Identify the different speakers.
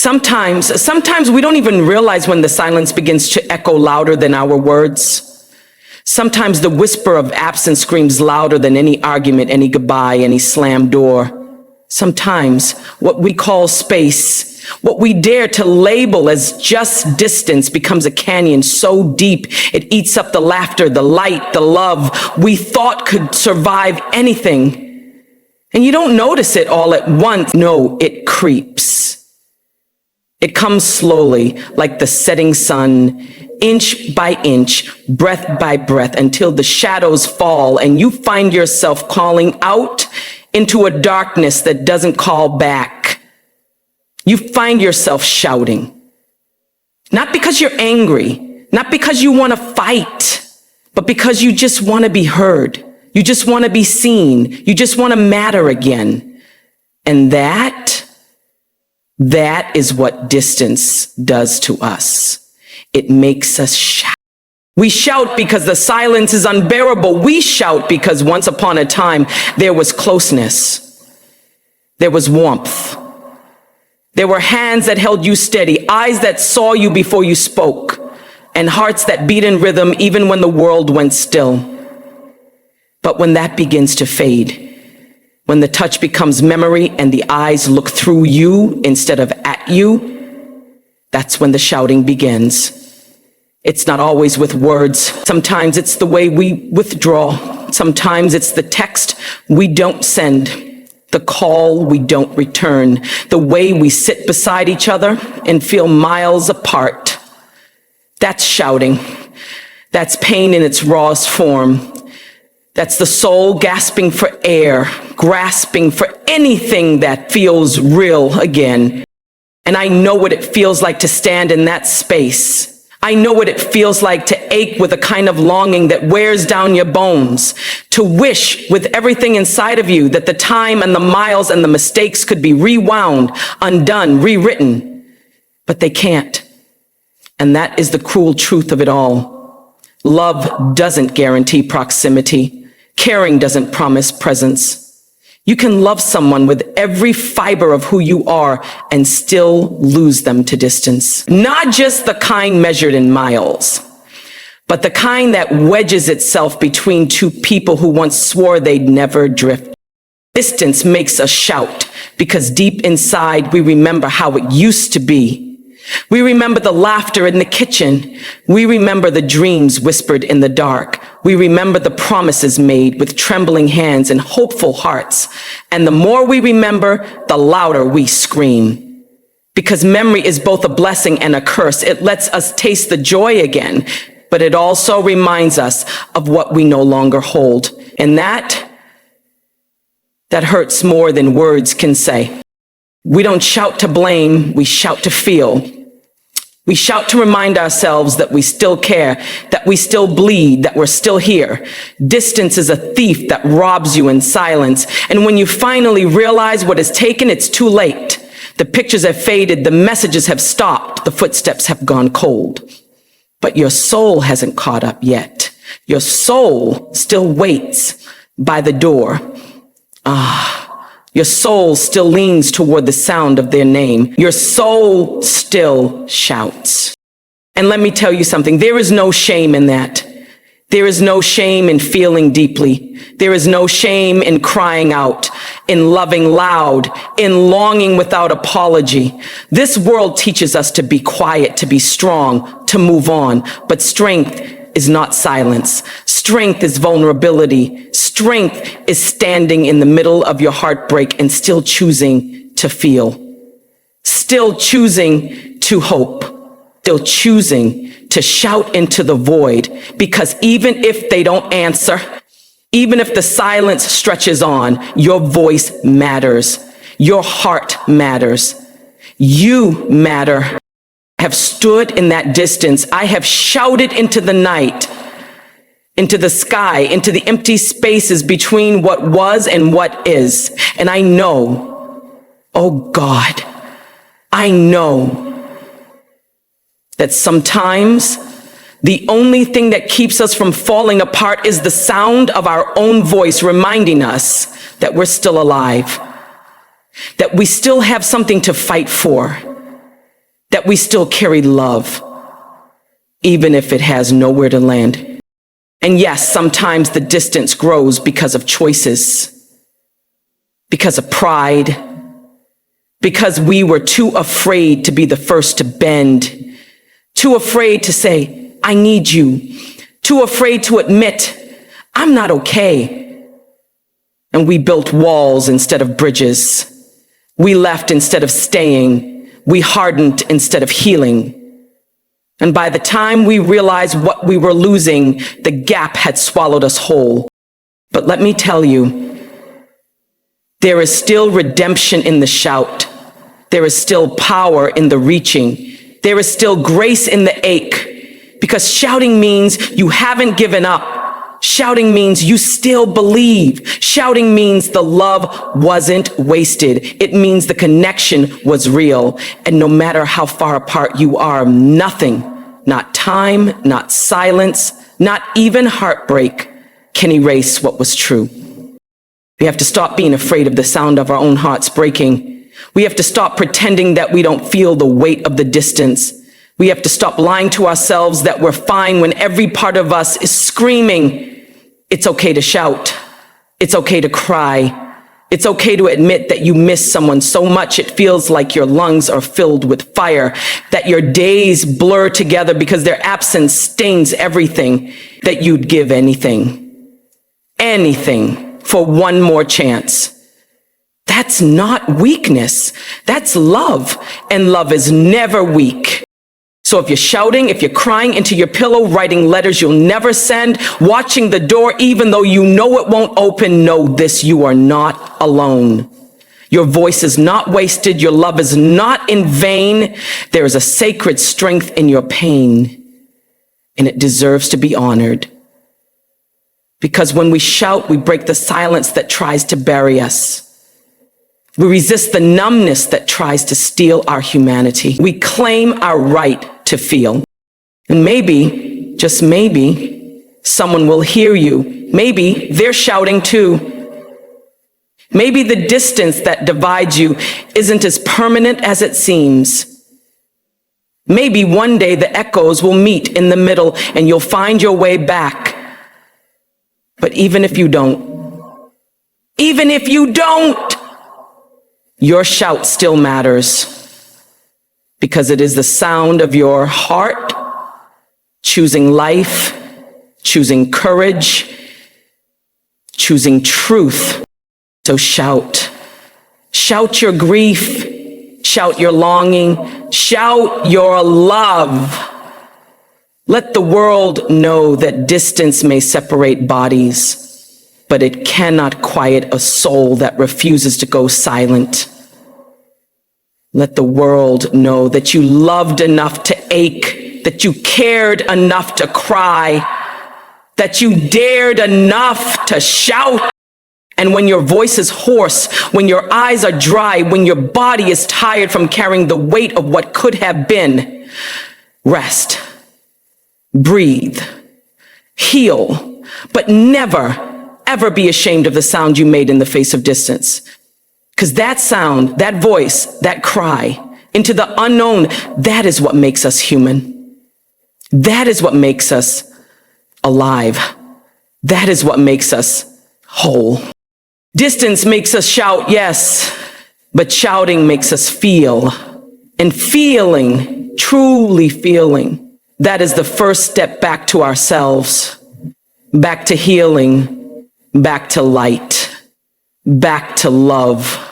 Speaker 1: Sometimes we don't even realize when the silence begins to echo louder than our words. Sometimes the whisper of absence screams louder than any argument, any goodbye, any slammed door. Sometimes what we call space, what we dare to label as just distance, becomes a canyon so deep it eats up the laughter, the light, the love we thought could survive anything. And you don't notice it all at once. No, it creeps. It comes slowly, like the setting sun, inch by inch, breath by breath, until the shadows fall and you find yourself calling out into a darkness that doesn't call back. You find yourself shouting, not because you're angry, not because you want to fight, but because you just want to be heard. You just want to be seen. You just want to matter again. And that is what distance does to us. It makes us shout. We shout because the silence is unbearable. We shout because once upon a time there was closeness. There was warmth. There were hands that held you steady, eyes that saw you before you spoke, and hearts that beat in rhythm even when the world went still. But when that begins to fade, when the touch becomes memory and the eyes look through you instead of at you, that's when the shouting begins. It's not always with words. Sometimes it's the way we withdraw. Sometimes it's the text we don't send, the call we don't return, the way we sit beside each other and feel miles apart. That's shouting. That's pain in its rawest form. That's the soul gasping for air, grasping for anything that feels real again. And I know what it feels like to stand in that space. I know what it feels like to ache with a kind of longing that wears down your bones, to wish with everything inside of you that the time and the miles and the mistakes could be rewound, undone, rewritten. But they can't. And that is the cruel truth of it all. Love doesn't guarantee proximity. Caring doesn't promise presence. You can love someone with every fiber of who you are and still lose them to distance. Not just the kind measured in miles, but the kind that wedges itself between two people who once swore they'd never drift. Distance makes us shout because deep inside we remember how it used to be. We remember the laughter in the kitchen. We remember the dreams whispered in the dark. We remember the promises made with trembling hands and hopeful hearts. And the more we remember, the louder we scream. Because memory is both a blessing and a curse. It lets us taste the joy again, but it also reminds us of what we no longer hold. And that hurts more than words can say. We don't shout to blame, we shout to feel. We shout to remind ourselves that we still care, that we still bleed, that we're still here. Distance is a thief that robs you in silence. And when you finally realize what is taken, it's too late. The pictures have faded, the messages have stopped, the footsteps have gone cold. But your soul hasn't caught up yet. Your soul still waits by the door. Your soul still leans toward the sound of their name. Your soul still shouts. And let me tell you something, there is no shame in that. There is no shame in feeling deeply. There is no shame in crying out, in loving loud, in longing without apology. This world teaches us to be quiet, to be strong, to move on. But strength is not silence. Strength is vulnerability. Strength is standing in the middle of your heartbreak and still choosing to feel. Still choosing to hope. Still choosing to shout into the void. Because even if they don't answer, even if the silence stretches on, your voice matters. Your heart matters. You matter. I have stood in that distance. I have shouted into the night, into the sky, into the empty spaces between what was and what is. And I know, oh God, I know that sometimes the only thing that keeps us from falling apart is the sound of our own voice reminding us that we're still alive, that we still have something to fight for, that we still carry love, even if it has nowhere to land. And yes, sometimes the distance grows because of choices, because of pride, because we were too afraid to be the first to bend, too afraid to say, I need you, too afraid to admit, I'm not okay. And we built walls instead of bridges. We left instead of staying. We hardened instead of healing. And by the time we realized what we were losing, the gap had swallowed us whole. But let me tell you, there is still redemption in the shout. There is still power in the reaching. There is still grace in the ache. Because shouting means you haven't given up. Shouting means you still believe. Shouting means the love wasn't wasted. It means the connection was real. And no matter how far apart you are, nothing, not time, not silence, not even heartbreak, can erase what was true. We have to stop being afraid of the sound of our own hearts breaking. We have to stop pretending that we don't feel the weight of the distance. We have to stop lying to ourselves that we're fine when every part of us is screaming. It's okay to shout. It's okay to cry. It's okay to admit that you miss someone so much it feels like your lungs are filled with fire, that your days blur together because their absence stains everything, that you'd give anything for one more chance. That's not weakness. That's love. And love is never weak. So if you're shouting, if you're crying into your pillow, writing letters you'll never send, watching the door even though you know it won't open, know this: you are not alone. Your voice is not wasted. Your love is not in vain. There is a sacred strength in your pain, and it deserves to be honored. Because when we shout, we break the silence that tries to bury us. We resist the numbness that tries to steal our humanity. We claim our right to feel. And maybe, just maybe, someone will hear you. Maybe they're shouting too. Maybe the distance that divides you isn't as permanent as it seems. Maybe one day the echoes will meet in the middle and you'll find your way back. But even if you don't, your shout still matters, because it is the sound of your heart choosing life, choosing courage, choosing truth. So shout. Shout your grief, shout your longing, shout your love. Let the world know that distance may separate bodies, but it cannot quiet a soul that refuses to go silent. Let the world know that you loved enough to ache, that you cared enough to cry, that you dared enough to shout. And when your voice is hoarse, when your eyes are dry, when your body is tired from carrying the weight of what could have been, rest, breathe, heal, but never, ever be ashamed of the sound you made in the face of distance. Because that sound, that voice, that cry into the unknown, that is what makes us human. That is what makes us alive. That is what makes us whole. Distance makes us shout, yes, but shouting makes us feel. And feeling, truly feeling, that is the first step back to ourselves, back to healing, back to light, back to love.